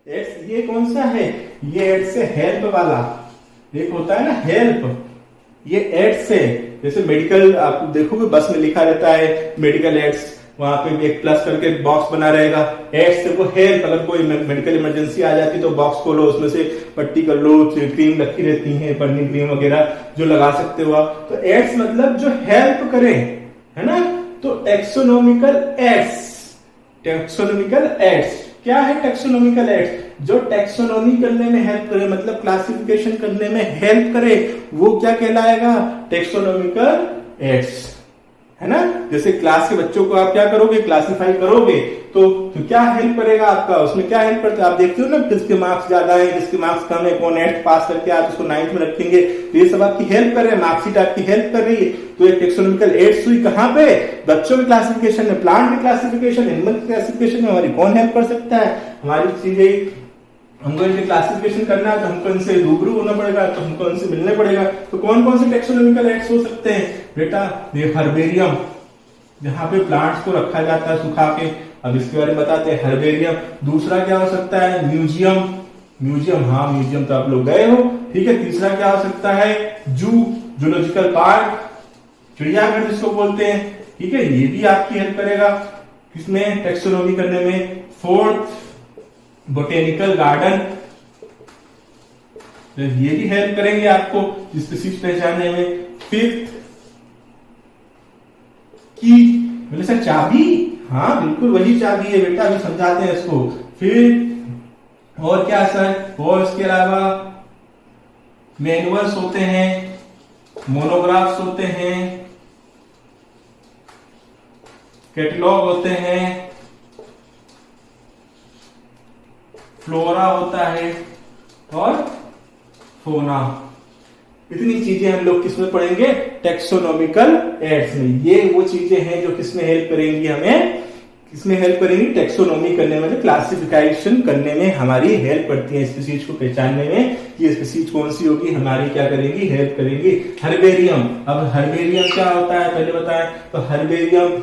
एट्स ये कौन सा है, ये एट्स है हेल्प वाला, एक होता है ना हेल्प, ये एड्स है। जैसे मेडिकल आप देखोगे बस में लिखा रहता है मेडिकल एड्स, वहां पे भी एक प्लस करके बॉक्स बना रहेगा, एड्स से वो हेल्प, अगर कोई मेडिकल इमरजेंसी आ जाती तो बॉक्स खोलो, उसमें से पट्टी कर लो, क्रीम रखी रहती है, पन्नी क्रीम वगैरह जो लगा सकते हो आप। तो एड्स मतलब जो हेल्प करे, है ना। तो टेक्सोनोमिकल एड्स, टेक्सोनोमिकल एड्स क्या है, टेक्सोनोमिकल एड्स जो टेक्सोनोमी करने में हेल्प करे, मतलब क्लासिफिकेशन करने में हेल्प करे, वो क्या कहलाएगा, टेक्सोनोमिकल एड्स, है ना। जैसे क्लास के बच्चों को आप क्या करोगे, क्लासिफाई करोगे, तो क्या हेल्प करेगा आपका, उसमें क्या हेल्प करता है, आप देखते हो ना किसके मार्क्स ज्यादा है, किसके मार्क्स कम है, कौन 8th पास करके आप उसको 9th में रखेंगे, तो ये सब आपकी हेल्प कर रहे हैं, मार्कशीट आपकी हेल्प कर रही है। तो ये टेक्सोनोमिकल एड्स हुई कहाँ पे, बच्चों के क्लासिफिकेशन में, प्लांट के क्लासिफिकेशन, एनिमल के क्लासिफिकेशन में हमारी कौन हेल्प कर सकता है, हमारी चीजें, हमको इनके क्लासिफिकेशन करना है तो हमको इनसे रूबरू होना पड़ेगा, तो हमको इनसे मिलने पड़ेगा। तो कौन कौन से टेक्सोनोमिकल एड्स हो सकते हैं बेटा, ये हर्बेरियम, जहां पे प्लांट्स को रखा जाता है सुखा के, अब इसके बारे में बताते हैं, हर्बेरियम। दूसरा क्या हो सकता है, म्यूजियम, म्यूजियम, हाँ म्यूजियम तो आप लोग गए हो, ठीक है। तीसरा क्या हो सकता है, जूलॉजिकल पार्क, चिड़ियाघर जिसको बोलते हैं, ठीक है, ये भी आपकी हेल्प करेगा किसमें, टेक्सोनोमी करने में। फोर्थ बोटेनिकल गार्डन, तो ये भी हेल्प करेंगे आपको स्पीशीज पहचानने में। फिफ्थ की, बोले सर चाबी, हाँ बिल्कुल वही चाबी है बेटा, अभी समझाते हैं इसको। फिर और क्या सर, और इसके अलावा मैनुअल्स होते हैं, मोनोग्राफ्स होते हैं, कैटलॉग होते हैं, फ्लोरा होता है और फोना। इतनी चीजें हम लोग किसमें पढ़ेंगे, टेक्सोनोमिकल एड्स में। ये वो चीजें हैं जो किसमें हेल्प करेंगी, हमें किसमें हेल्प करेंगी, टेक्सोनोमी करने में, क्लासिफिकेशन करने में हमारी हेल्प करती है, स्पीशीज को पहचानने में, ये स्पीशीज कौन सी होगी, हमारी क्या करेंगी, हेल्प करेंगी। हर्बेरियम, अब हर्बेरियम क्या होता है पहले बताएं, तो हर्बेरियम,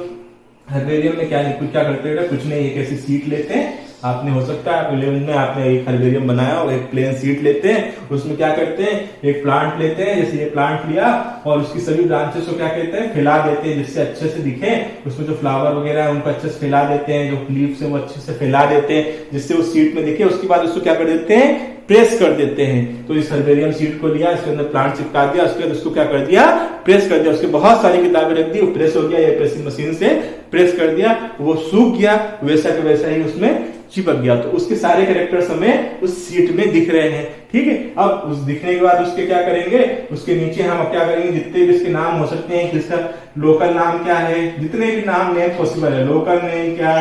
हर्बेरियम में क्या करते हैं, कुछ नहीं, एक ऐसी सीट लेते हैं, आपने हो सकता है आप 11 में आपने एक हर्बेरियम बनाया और एक प्लेन सीट लेते हैं, उसमें क्या करते हैं, एक प्लांट लेते हैं, जैसे ये प्लांट लिया और उसकी सभी ब्रांचेस को क्या कहते हैं, फैला देते हैं, जिससे अच्छे से दिखे, उसमें जो फ्लावर वगैरह है उनको अच्छे से फैला देते हैं, जो लीव्स है वो अच्छे से फैला देते हैं, जिससे उस सीट में दिखे। उसके बाद उसको क्या कर देते हैं, प्रेस कर देते हैं। तो इस हर्बेरियम सीट को लिया, इसके अंदर प्लांट चिपका दिया, उसके बाद उसको क्या कर दिया, प्रेस कर दिया, उसके बहुत सारी किताबें रख दी, वो प्रेस हो गया, या प्रेसिंग मशीन से प्रेस कर दिया, वो सूख गया, वैसा के वैसा ही उसमें चिपक गया। तो उसके सारे कैरेक्टर्स हमें उस सीट में दिख रहे हैं, ठीक है। अब उस दिखने के बाद उसके क्या करेंगे, उसके नीचे हम क्या करेंगे, जितने भी इसके नाम हो सकते हैं, किसका लोकल नाम क्या है, जितने भी नाम नेम पॉसिबल है, लोकल नेम क्या,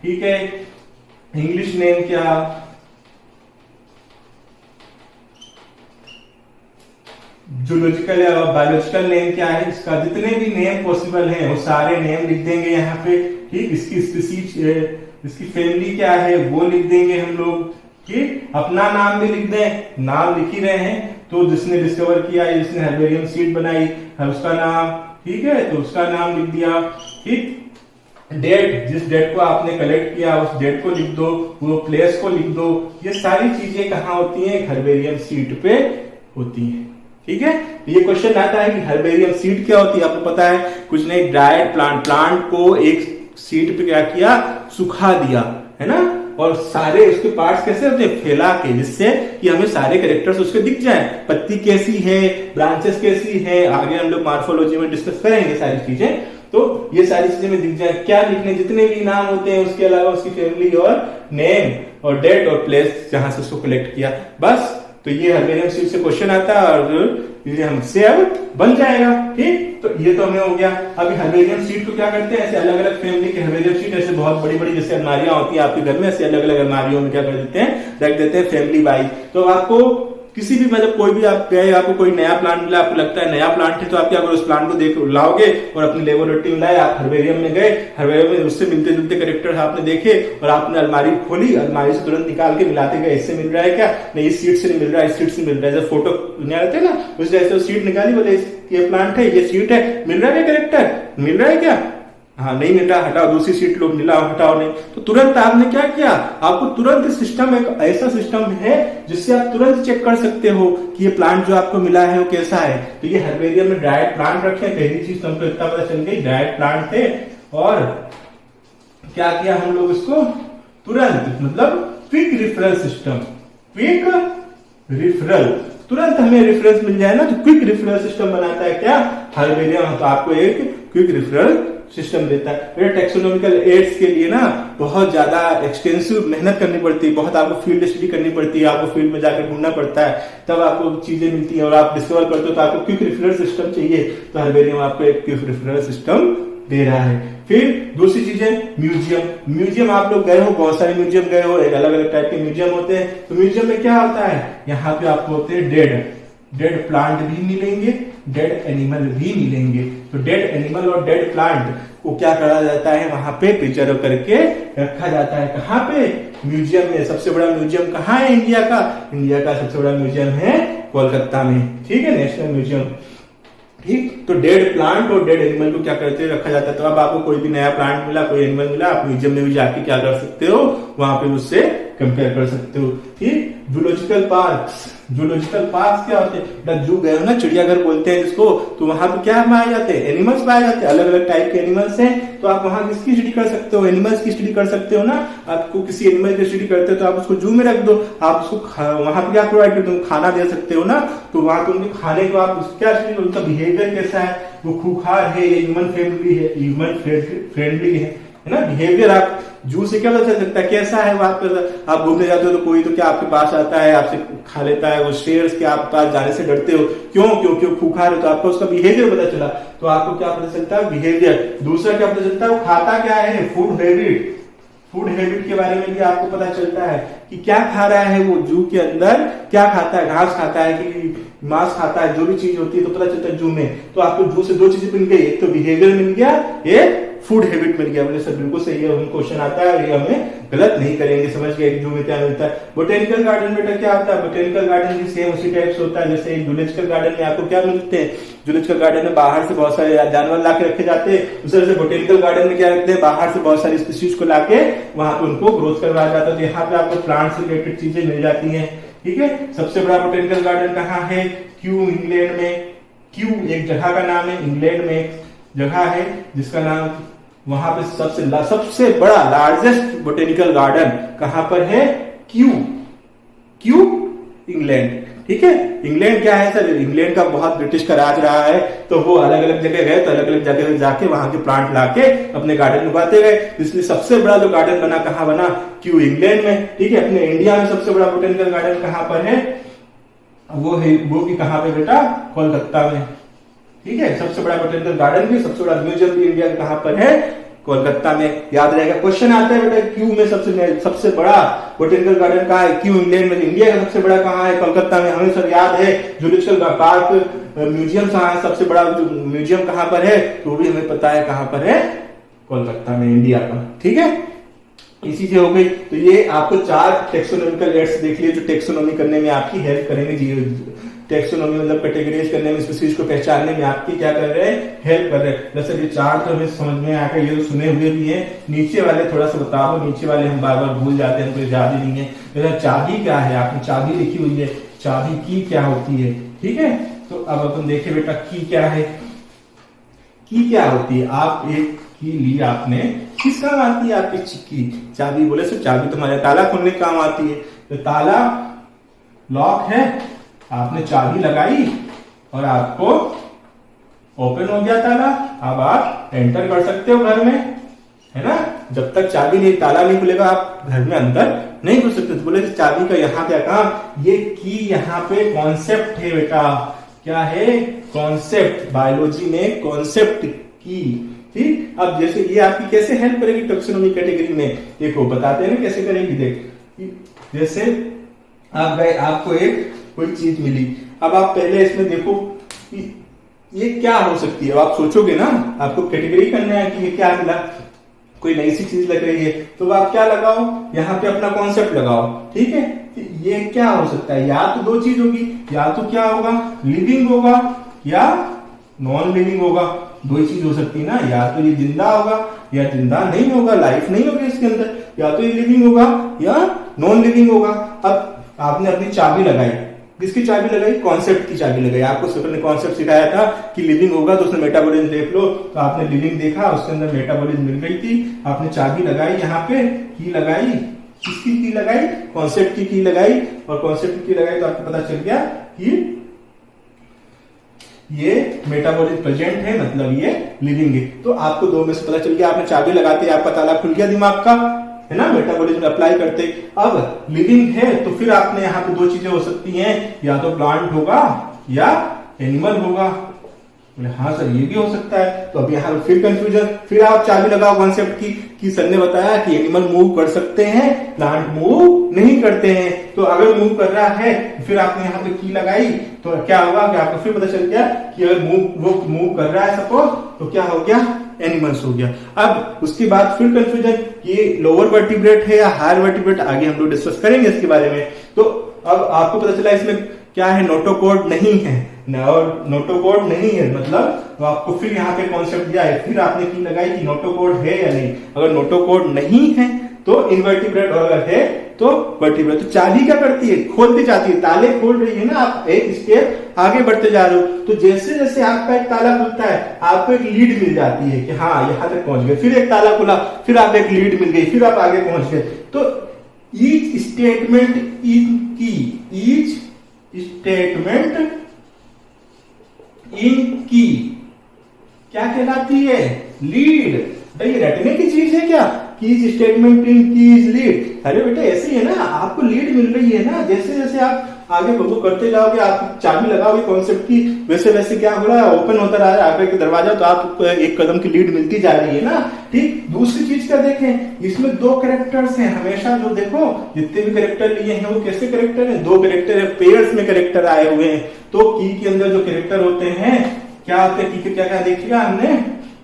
ठीक है, इंग्लिश नेम क्या, जूलॉजिकल या बायोलॉजिकल नेम क्या है, इसका जितने भी नेम पॉसिबल हैं वो सारे नेम लिख देंगे यहाँ पे, ठीक। इसकी स्पीशीज, इसकी फैमिली क्या है वो लिख देंगे हम लोग, ठीक। अपना नाम भी लिख दें, नाम लिख ही रहे हैं, तो जिसने डिस्कवर किया, जिसने हर्बेरियम सीट बनाई है उसका नाम, ठीक है, तो उसका नाम लिख दिया, ठीक। डेट, जिस डेट को आपने कलेक्ट किया उस डेट को लिख दो, वो प्लेस को लिख दो। ये सारी चीजें कहाँ होती हैं, हर्बेरियम सीट पे होती है, ठीक है। ये क्वेश्चन आता है कि हर्बेरियम सीट क्या होती है, आपको पता है, कुछ नहीं, ड्राइड प्लांट को एक सीट पे क्या किया, सुखा दिया, है ना, और सारे उसके पार्ट्स कैसे होते हैं, फैला के, जिससे कि हमें सारे कैरेक्टर्स उसके दिख जाए, पत्ती कैसी है, ब्रांचेस कैसी है, आगे हम लोग मार्फोलॉजी में डिस्कस करेंगे सारी चीजें, तो ये सारी चीजें में दिख जाए, क्या लिखने, जितने भी नाम होते हैं, उसके अलावा उसकी फैमिली और नेम और डेट और प्लेस जहां से उसको कलेक्ट किया, बस। तो ये हर्बेरियम सीट से क्वेश्चन आता है और ये हमसे अब बन जाएगा, ठीक। तो ये तो हमें हो गया। अभी हर्बेरियम सीट को क्या करते हैं, ऐसे अलग अलग फैमिली के हर्बेरियम सीट, ऐसे बहुत बड़ी बड़ी जैसे अलमारियां होती है आपके घर में, ऐसे अलग अलग अलमारियों में क्या कर देते हैं, रख देते हैं फैमिली वाइज। तो आपको किसी भी, मतलब कोई भी आप गए, आपको कोई नया प्लांट मिला, आपको लगता है नया प्लांट है, तो आप क्या करो, उस प्लांट को देख लाओगे और अपनी लेबोरेटरी में लाए, आप हर्बेरियम में गए, हर्बेरियम में उससे मिलते जुलते कैरेक्टर आपने देखे और आपने अलमारी खोली, अलमारी से तुरंत निकाल के मिलाते गए, इससे मिल रहा है क्या, नहीं इस सीट से नहीं मिल रहा है, इस सीट से मिल रहा है, जब फोटो रहते हैं ना, उस जैसे सीट निकाली, बोले ये प्लांट है, ये सीट है, मिल रहा है क्या कैरेक्टर, मिल रहा है क्या, हाँ नहीं मिला, हटाओ, दूसरी सीट लो, मिला, हटाओ, नहीं, तो तुरंत आपने क्या किया, आपको तुरंत सिस्टम, एक ऐसा सिस्टम है जिससे आप तुरंत चेक कर सकते हो कि ये प्लांट जो आपको मिला है वो कैसा है। तो ये हर्बेरियम में ड्राइड प्लांट रखे, पहली चीज तुमको इतना पता चल गई, ड्राइड प्लांट थे, और क्या किया हम लोग इसको तुरंत, मतलब quick referral system, quick referral, तुरंत हमें रेफरेंस मिल जाए ना, तो क्विक रेफरल सिस्टम बनाता है क्या, हर्बेरियम, तो आपको एक क्विक रेफरल सिस्टम देता है। मेरे टेक्सोनॉमिकल एड्स के लिए ना बहुत ज्यादा एक्सटेंसिव मेहनत करनी पड़ती है, बहुत आपको फील्ड स्टडी करनी पड़ती है, आपको फील्ड में जाकर ढूंढना पड़ता है, तब आपको चीजें मिलती हैं और आप डिस्कवर करते हो, तो आपको क्विक रेफरल सिस्टम चाहिए, तो हर्बेरियम आपको एक क्विक रेफरल सिस्टम दे रहा है। फिर दूसरी चीज है म्यूजियम। म्यूजियम आप लोग गए हो, बहुत सारे म्यूजियम गए हो, एक अलग अलग टाइप के म्यूजियम होते हैं, तो म्यूजियम में क्या होता है, यहाँ पे आपको होते हैं डेड प्लांट भी मिलेंगे, डेड एनिमल भी मिलेंगे। तो डेड एनिमल और डेड प्लांट को क्या करा जाता है, वहां पे प्रिजर्व करके रखा जाता है। कहाँ पे, म्यूजियम में। सबसे बड़ा म्यूजियम कहाँ है इंडिया का, इंडिया का सबसे बड़ा म्यूजियम है कोलकाता में, ठीक है, नेशनल म्यूजियम, ठीक। तो डेड प्लांट और डेड एनिमल को क्या करते हैं, रखा जाता है। तो अब आपको कोई भी नया प्लांट मिला, कोई एनिमल मिला, आप म्यूजियम में भी जाके क्या कर सकते हो, वहां पे उससे कंपेयर कर सकते हो, ठीक। जूलॉजिकल पार्क्स, जूलॉजिकल पार्क्स क्या होते हैं, जू गए हो ना, चिड़ियाघर बोलते हैं जिसको, तो वहां पे क्या पाए जाते हैं, एनिमल्स पाए जाते हैं, अलग अलग टाइप के एनिमल्स हैं। तो आप वहां किसकी स्टडी कर सकते हो, एनिमल्स की स्टडी कर सकते हो ना। आपको किसी एनिमल की स्टडी करते हो तो आप उसको जू में रख दो, आप उसको वहां पे क्या प्रोवाइड करते हो, खाना दे सकते हो ना, तो वहां पे उनके खाने को आप क्या स्टडी, उनका बिहेवियर कैसा है, वो खूंखार है या ह्यूमन फ्रेंडली है, ह्यूमन फ्रेंडली है ना, बिहेवियर आप जू से क्या पता चल सकता है कैसा है वहां पर। आप घूमने जाते हो तो कोई तो क्या आपके पास आता है, आपसे खा लेता है, वो शेयर्स के आप पास जाने से डरते हो, क्यों, क्योंकि खूंखार है, तो आपको उसका बिहेवियर पता चला, तो आपको क्या पता चलता है, बिहेवियर। दूसरा क्या पता चलता है, वो खाता क्या है, फूड हैबिट, फूड हैबिट के बारे में भी आपको पता चलता है कि क्या खा रहा है वो, जू के अंदर क्या खाता है, घास खाता है कि मांस खाता है, जो भी चीज होती है तो पता चलता है जू में। तो आपको जू से दो चीजें मिल गई, एक तो बिहेवियर मिल गया, एक फूड हैबिट मिल गया। बोले सर बिल्कुल सही है, उनको क्वेश्चन आता है और ये हमें गलत नहीं करेंगे, समझ गए जू में क्या मिलता है। बोटेनिकल गार्डन बेटा क्या होता है, बोटेनिकल गार्डन भी सेम उसी टाइप से होता है जैसे जूलॉजिकल गार्डन में आपको क्या मिलते हैं, जूलॉजिकल गार्डन में बाहर से बहुत सारे जानवर ला के रखे जाते हैं, उस तरह से बोटेनिकल गार्डन में क्या रखते हैं, बाहर से बहुत सारी स्पीशीज को लाके वहां पे उनको ग्रोथ करवाया जाता है। तो यहाँ पे आपको प्लांट से रिलेटेड चीजें मिल जाती है, ठीक है। सबसे बड़ा बोटेनिकल गार्डन कहाँ है, क्यू, इंग्लैंड में। क्यू एक जगह का नाम है, इंग्लैंड में एक जगह है जिसका नाम, वहां पे सबसे बड़ा लार्जेस्ट बोटेनिकल गार्डन कहां पर है, क्यू, क्यू इंग्लैंड, ठीक है। इंग्लैंड क्या है सर, इंग्लैंड का बहुत ब्रिटिश का राज रहा है, तो वो अलग अलग जगह गए, तो अलग अलग जगह जाके वहां के प्लांट लाके अपने गार्डन में उगाते गए, इसलिए सबसे बड़ा जो गार्डन बना कहाँ बना, क्यू इंग्लैंड में, ठीक है। अपने इंडिया में सबसे बड़ा बोटेनिकल गार्डन कहाँ पर है, वो है, वो भी कहाँ पे बेटा, कोलकाता में, ठीक है। सबसे बड़ा बोटेनिकल गार्डन भी, सबसे बड़ा म्यूजियम भी इंडिया में कहां पर है, कोलकाता में। याद रहेगा, क्वेश्चन आता है बेटा, क्यू में सबसे बड़ा बोटेनिकल गार्डन कहाँ है, क्यू इंग्लैंड में, इंडिया का सबसे बड़ा कहाँ है, कोलकाता में। हमें सब याद है जूलॉजिकल पार्क म्यूजियम कहाँ है, सबसे बड़ा म्यूजियम कहाँ पर है, तो वो भी हमें पता है कहाँ पर है, कोलकाता में, इंडिया का, ठीक है। इसी से हो गई। तो ये आपको 4 टेक्सोनॉमिकल एड्स देख लिए जो टेक्सोनॉमी करने में आपकी हेल्प करेंगे। टेक्सोनॉमी मतलब कैटेगराइज करने में, स्पीशीज को पहचानने में आपकी क्या कर रहे हैं, हेल्प कर रहे हैं। जैसे ये 4 तो हमें समझ में आकर, ये तो सुने हुए भी हैं। नीचे वाले थोड़ा सा बता दो, नीचे वाले हम बार बार भूल जाते हैं, तो याद ही नहीं है। जैसे चाबी क्या है, आपने चाबी लिखी हुई है, चाबी की क्या होती है, ठीक है। तो अब अपन देखें बेटा की क्या है, की क्या होती है। आप एक की ली आपने, किस काम आती है आपकी की चाबी, बोले सर चाबी तुम्हारे ताला खोलने काम आती है। तो ताला लॉक है, आपने चाबी लगाई और आपको ओपन हो गया ताला, अब आप एंटर कर सकते हो घर में, है ना। जब तक चाबी नहीं, ताला नहीं खुलेगा, आप घर में अंदर नहीं घुस सकते। तो बोले चाबी का यहाँ क्या काम, ये की यहाँ पे कॉन्सेप्ट है बेटा, क्या है, कॉन्सेप्ट, बायोलॉजी में कॉन्सेप्ट की, ठीक। अब जैसे ये आपकी कैसे हेल्प करेगी टैक्सोनॉमी कैटेगरी में, देखो बताते हैं ना कैसे करेगी। देख जैसे आप गए, आपको एक कोई चीज मिली, अब आप पहले इसमें देखो ये क्या हो सकती है, अब आप सोचोगे ना, आपको कैटेगरी करना है कि ये क्या मिला, कोई नई सी चीज लग रही है, तो आप क्या लगाओ, यहाँ पे अपना कॉन्सेप्ट लगाओ, ठीक है। ये क्या हो सकता है, या तो 2 चीज होगी, या तो क्या होगा, लिविंग होगा या नॉन लिविंग होगा, दो ही चीज हो सकती है ना, या तो ये जिंदा होगा या जिंदा नहीं होगा, लाइफ नहीं होगी इसके अंदर, या तो ये लिविंग होगा या नॉन लिविंग होगा। अब आपने अपनी चाबी लगाई, किसकी चाबी लगाई? कॉन्सेप्ट की चाबी लगाई। आपको सर ने कॉन्सेप्ट सिखाया था कि लिविंग होगा तो उसमें मेटाबॉलिज्म देख लो, तो आपने लिविंग देखा, उसके अंदर मेटाबॉलिज्म मिल रही थी, आपने चाबी लगाई, यहाँ पे की लगाई, किसकी की लगाई? कॉन्सेप्ट की लगाई, और कॉन्सेप्ट की लगाई तो आपको पता चल गया कि ये मेटाबॉलिज्म प्रेजेंट है, मतलब ये लिविंग है। तो आपको दो में से पता चल गया, आपने चाबी लगाते आपका ताला खुल गया दिमाग का, है ना, मेटाबॉलिज्म अप्लाई करते। अब लिविंग है तो फिर आपने यहाँ पे दो चीजें हो सकती हैं, या तो प्लांट होगा या एनिमल होगा। बोले हाँ सर ये भी हो सकता है। तो अब यहाँ फिर कंफ्यूजन, फिर आप चाबी लगाओ कॉन्सेप्ट की कि सर ने बताया कि एनिमल मूव कर सकते हैं, प्लांट मूव नहीं करते हैं। तो अगर मूव कर रहा है फिर आपने यहाँ पे की लगाई तो क्या होगा कि आपको फिर पता चल गया कि अगर वो मूव कर रहा है सपोज, तो क्या हो गया? एनिमल्स हो गया। अब उसके बाद फिर कंफ्यूजन, ये लोअर वर्टिब्रेट है या हायर वर्टिब्रेट, आगे हम लोग डिस्कस करेंगे इसके बारे में। तो अब आपको पता चला इसमें क्या है? नोटोकॉर्ड नहीं है, और नोटोकॉर्ड नहीं है मतलब तो आपको फिर यहाँ पे कॉन्सेप्ट दिया है, फिर आपने की लगाई कि नोटोकॉर्ड है या नहीं। अगर नोटोकॉर्ड नहीं है तो इनवर्टिब्रेट, और अगर है तो वर्टिब्रेट। तो चाबी क्या करती है? खोलती जाती है, ताले खोल रही है ना, आप एक स्टेप आगे बढ़ते जा रहे हो, तो जैसे जैसे आपका एक ताला खुलता है आपको एक लीड मिल जाती है कि हाँ यहाँ तक पहुंच गए, फिर एक ताला खुला, फिर आप एक लीड मिल गई, फिर आप आगे पहुंच गए। तो ईच स्टेटमेंट इन की, ईच स्टेटमेंट इन की क्या कहलाती है? लीड। भाई ये रटने की चीज है क्या कि स्टेटमेंट इन की इज लीड? अरे बेटा ऐसे ही है ना, आपको लीड मिल रही है ना, जैसे जैसे आप आगे वो करते जाओगे, आप चाबी लगाओगे कॉन्सेप्ट की, वैसे वैसे क्या हो रहा है? ओपन होता रहा है आगे का दरवाजा, तो आपको एक कदम की लीड मिलती जा रही है ना। ठीक, दूसरी चीज क्या देखें, इसमें दो कैरेक्टर्स हैं हमेशा, जो देखो जितने भी कैरेक्टर लिए हैं वो कैसे कैरेक्टर हैं? दो कैरेक्टर है, पेयर्स में कैरेक्टर आए हुए हैं। तो की के अंदर जो कैरेक्टर होते हैं क्या होते हैं? की के क्या क्या देखिएगा हमने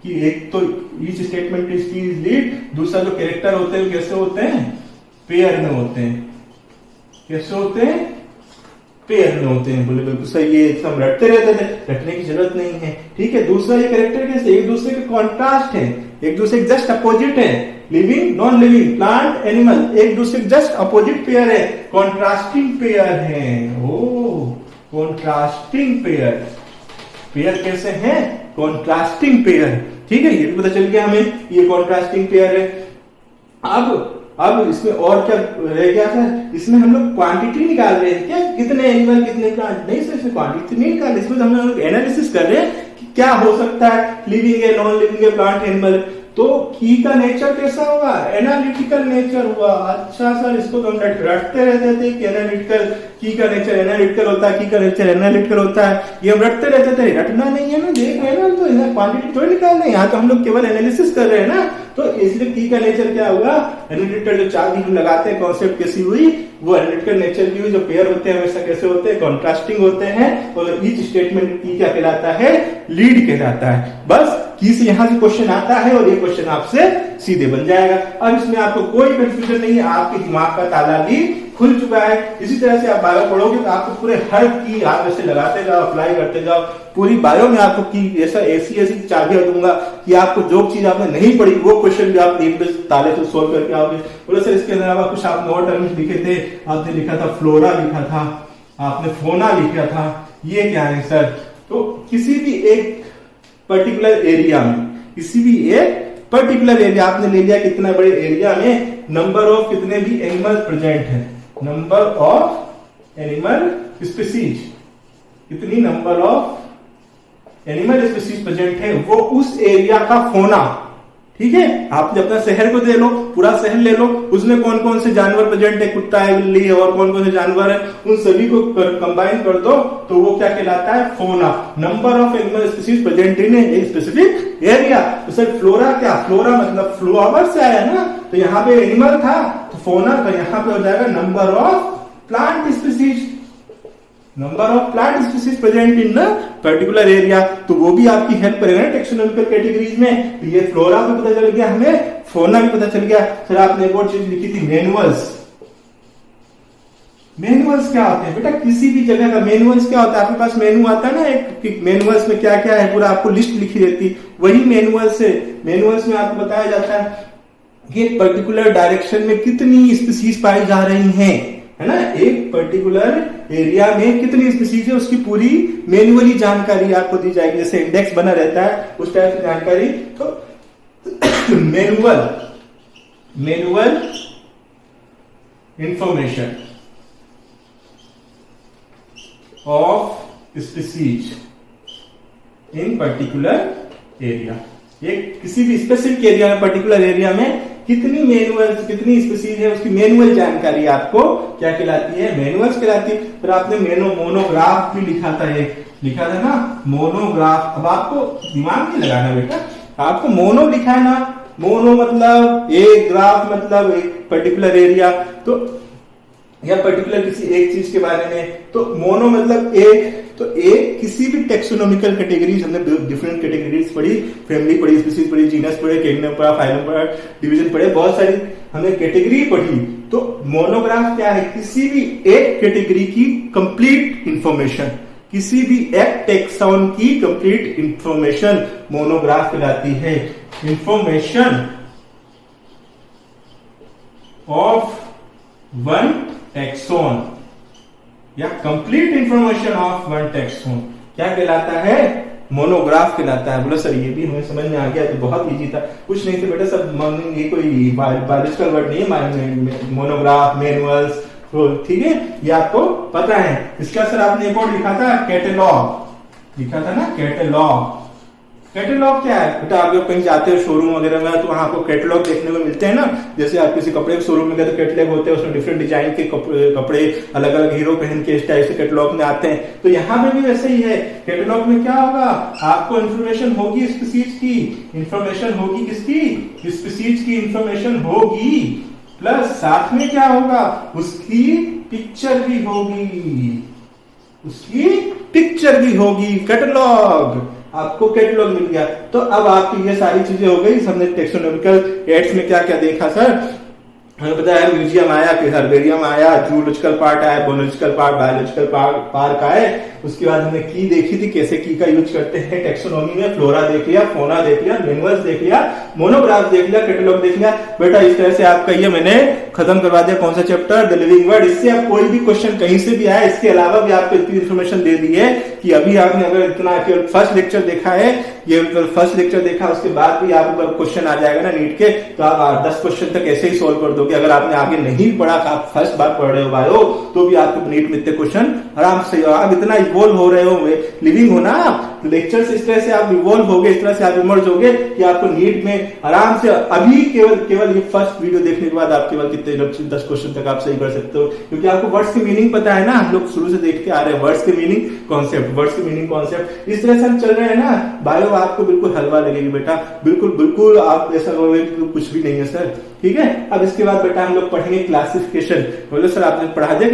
कि एक तो ईच स्टेटमेंट इज की इज लीड, दूसरा जो कैरेक्टर होते हैं कैसे होते हैं? पेयर में होते हैं। कैसे होते हैं? पेयर में होते हैं। बोले बिल्कुल सही है, हम रटते रहते थे, रटने की जरूरत नहीं है। ठीक है, दूसरा ये कैरेक्टर कैसे? एक दूसरे के कॉन्ट्रास्ट है, एक दूसरे के जस्ट अपोजिट है। Living non living, plant animal, एक दूसरे के जस्ट अपोजिट पेयर है, कॉन्ट्रास्टिंग पेयर है। ओ कॉन्ट्रास्टिंग पेयर, पेयर कैसे हैं? Contrasting pair. ठीक है, ये भी पता चल गया हमें, ये कॉन्ट्रास्टिंग पेयर है। अब इसमें और क्या रह गया था? इसमें हम लोग क्वांटिटी निकाल रहे हैं क्या, कितने एनिमल कितने प्लांट? नहीं सर, इसमें क्वांटिटी नहीं निकाल, इसमें हम लोग एनालिसिस कर रहे हैं कि क्या हो सकता है, लिविंग है, नॉन लिविंग है, प्लांट एनिमल। तो की का नेचर कैसा होगा? एनालिटिकल नेचर हुआ। अच्छा सर, इसको तो हम रटते रहते थे कि एनालिटिकल, की का नेचर एनालिटिकल होता है, की का नेचर एनालिटिकल होता है, ये हम रटते रहते थे। रटना नहीं है ना, देख रहे हैं ना, तो क्वांटिटी थोड़ी निकाल रहे हैं, यहाँ तो हम लोग केवल एनालिसिस कर रहे हैं ना। तो इसलिए की का नेचर क्या हुआ? एनालिटिकल जो चाबी हम लगाते हैं, कॉन्सेप्ट कैसी हुई, वो एनालिटिकल नेचर की हुई। जो पेयर होते हैं हमेशा कैसे होते हैं? कॉन्ट्रास्टिंग होते हैं। और ईच स्टेटमेंट की क्या कहलाता है? लीड कहलाता है। बस की से यहां से क्वेश्चन आता है और ये क्वेश्चन आपसे सीधे बन जाएगा। अब इसमें आपको कोई कंफ्यूजन नहीं है, आपके दिमाग का ताला भी खुल चुका है। इसी तरह से आप बायो पढ़ोगे तो आपको पूरे हर की आप ऐसे लगाते जाओ, अप्लाई करते जाओ। पूरी बायो में आपको की ऐसा ऐसी चाबियां दूंगा कि आपको जो चीज आपने नहीं पढ़ी वो क्वेश्चन भी आप एक ताले से सोल्व करके आओगे। बोले सर इसके अलावा कुछ आपने और टर्म्स लिखे थे, आपने लिखा था फ्लोरा लिखा था, आपने फोना लिखा था, ये क्या है सर? तो किसी भी एक पर्टिकुलर एरिया में, किसी भी एक पर्टिकुलर एरिया आपने ले लिया, कितना बड़े एरिया में नंबर ऑफ कितने भी एनिमल प्रेजेंट है, नंबर ऑफ एनिमल स्पीसीज, कितनी number of animal species present है, वो उस एरिया का फोना। ठीक है, आपने अपना शहर को दे लो, पूरा शहर ले लो, उसमें कौन कौन से जानवर प्रेजेंट है, कुत्ता है, बिल्ली है, और कौन कौन से जानवर है, उन सभी को कंबाइन कर दो तो वो क्या कहलाता है? फोना। Number of animal species present in a specific area. तो सर फ्लोरा क्या? फ्लोरा मतलब फ्लावर से आया ना, तो यहाँ पे एनिमल था तो फोना, तो यहाँ पे हो जाएगा number of plant species, number of plant species present in particular area. तो वो भी आपकी हेल्प करेगा टेक्सोनॉमिकल कैटेगरीज में। तो ये फ्लोरा भी पता चल गया हमें, फोना भी पता चल गया। सर आपने एक और चीज लिखी थी, मैनुअल्स, मैनुअल्स क्या होते हैं बेटा? किसी भी जगह का मैनुअल्स क्या होता है? आपके पास मेनू आता है ना, एक मैनुअल्स में क्या क्या है पूरा आपको लिस्ट लिखी रहती, वही मैनुअल्स है। मैनुअल्स में आपको बताया जाता है कि एक पर्टिकुलर डायरेक्शन में कितनी स्पीसीज पाई जा रही हैं, है ना, एक पर्टिकुलर एरिया में कितनी स्पीसीज है उसकी पूरी मैनुअली जानकारी आपको दी जाएगी। जैसे इंडेक्स बना रहता है उस टाइप की जानकारी, तो manual information of species in particular area. ये किसी भी स्पेसिफिक एरिया में, पर्टिकुलर एरिया में कितनी मैनुअल्स, कितनी स्पीसीज है उसकी मैनुअल जानकारी आपको क्या कहलाती है? मैनुअल्स कहलाती है। फिर आपने मोनोग्राफ भी लिखा था ना, मोनोग्राफ। अब आपको दिमाग नहीं लगाना बेटा, आपको मोनो लिखा है ना, मोनो मतलब एक, ग्राफ मतलब एक पर्टिकुलर एरिया, तो या पर्टिकुलर किसी एक चीज के बारे में, तो मोनो मतलब एक। तो एक किसी भी टेक्सोनॉमिकल कैटेगरीज, हमने डिफरेंट कैटेगरीज पढ़ी, फैमिली पढ़ी, स्पीसीज पढ़ी, जीनस पढ़े, किंगडम पढ़ा, फाइलम पढ़ा, डिवीजन पढ़े, बहुत सारी हमने कैटेगरी पढ़ी। तो मोनोग्राफ क्या है? किसी भी एक कैटेगरी की कंप्लीट इंफॉर्मेशन, किसी भी एक टेक्सॉन की कंप्लीट इंफॉर्मेशन मोनोग्राफ कहलाती है। इंफॉर्मेशन ऑफ वन टैक्सोन या complete information of one taxon क्या कहलाता है? मोनोग्राफ कहलाता है। बोलो सर ये भी हमें समझ में आ गया, तो बहुत इजी था। कुछ नहीं थे बेटा, सब ये कोई बायोलॉजिकल वर्ड नहीं है, मोनोग्राफ, मैनुअल्स, ठीक है, ये आपको पता है। इसका सर आपने एक और लिखा था, कैटलॉग लिखा था ना, कैटलॉग। कैटलॉग क्या है बेटा? आप जब कहीं जाते हो शोरूम वगैरह में, तो वहां आपको कैटलॉग देखने को मिलते हैं ना। जैसे आप किसी कपड़े के शोरूम में गए तो कैटलॉग होते हैं, उसमें डिफरेंट डिजाइन के कपड़े अलग अलग हीरो पहन के इस टाइप से कैटलॉग में आते हैं। तो यहाँ पे भी वैसे ही है। कैटलॉग में क्या होगा? आपको इन्फॉर्मेशन होगी स्पीसीज की, इंफॉर्मेशन होगी किसकी? स्पीसीज की इंफॉर्मेशन होगी, प्लस साथ में क्या होगा? उसकी पिक्चर भी होगी, उसकी पिक्चर भी होगी। कैटलॉग, आपको कैटलॉग मिल गया। तो अब आपकी ये सारी चीजें हो गई। हमने टेक्सोनॉमिकल एड्स में क्या क्या देखा सर? हमें पता है म्यूजियम आया, फिर हर्बेरियम आया, जूलॉजिकल पार्ट आया, बोनोलॉजिकल पार्ट, बायोलॉजिकल पार्क आए। उसके बाद हमने की देखी थी, कैसे की का यूज करते हैं टेक्सोनॉमी में। फ्लोरा देख लिया, फोना देख लिया, मैनुअल्स देख लिया, मोनोग्राफ देख लिया, कैटलॉग देख लिया। बेटा इस तरह से आपका ये मैंने खत्म करवा दिया। कौन सा चैप्टर? The living word. इससे आप कोई भी क्वेश्चन कहीं से भी आए, इसके अलावा भी आपको इतनी इन्फॉर्मेशन दे दी है कि अभी आपने अगर इतना फर्स्ट लेक्चर देखा है, ये फर्स्ट लेक्चर देखा, उसके बाद भी आपको क्वेश्चन आ जाएगा ना नीट के, तो आप 10 क्वेश्चन तक ऐसे ही सोल्व कर दोगे। अगर आपने आगे नहीं पढ़ा, आप फर्स्ट बार पढ़ रहे हो बायो, तो भी आपको नीट में इतने क्वेश्चन आराम से, आप इतना इवॉल्व हो रहे हो, लिविंग हो ना आप, लेक्चर से इस तरह से आप इवॉल्व हो गए, इस तरह से आप इमर्ज हो गए कि आपको नीट में आराम से अभी केवल ये फर्स्ट वीडियो देखने के बाद आप केवल कितने 10 क्वेश्चन तक आप सही कर सकते हो, क्योंकि आपको वर्ड्स की मीनिंग पता है ना। हम लोग शुरू से देखते आ रहे हैं वर्ड्स के मीनिंग, कॉन्सेप्ट, वर्ड्स की मीनिंग, कॉन्सेप्ट, इस तरह से हम चल रहे हैं ना। बायो आपको बिल्कुल हलवा लगेगी बेटा, बिल्कुल आप ऐसा कहोगे कि कुछ भी नहीं है सर, ठीक है। अब इसके बाद बेटा हम लोग पढ़ेंगे क्लासिफिकेशन। बोलो सर आपने पढ़ा दिया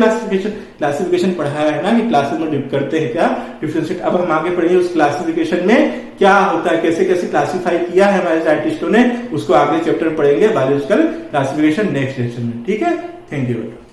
क्लासिफिकेशन पढ़ाया है ना कि क्लासेस में करते हैं क्या, डिफरेंशिएट। अब हम आगे पढ़ेंगे उस क्लासिफिकेशन में क्या होता है, कैसे कैसे क्लासिफाई किया है हमारे साइंटिस्टों ने, उसको आगे चैप्टर में पढ़ेंगे, बायोलॉजिकल क्लासिफिकेशन नेक्स्ट लेक्चर में, ठीक है। थैंक यू बेटा।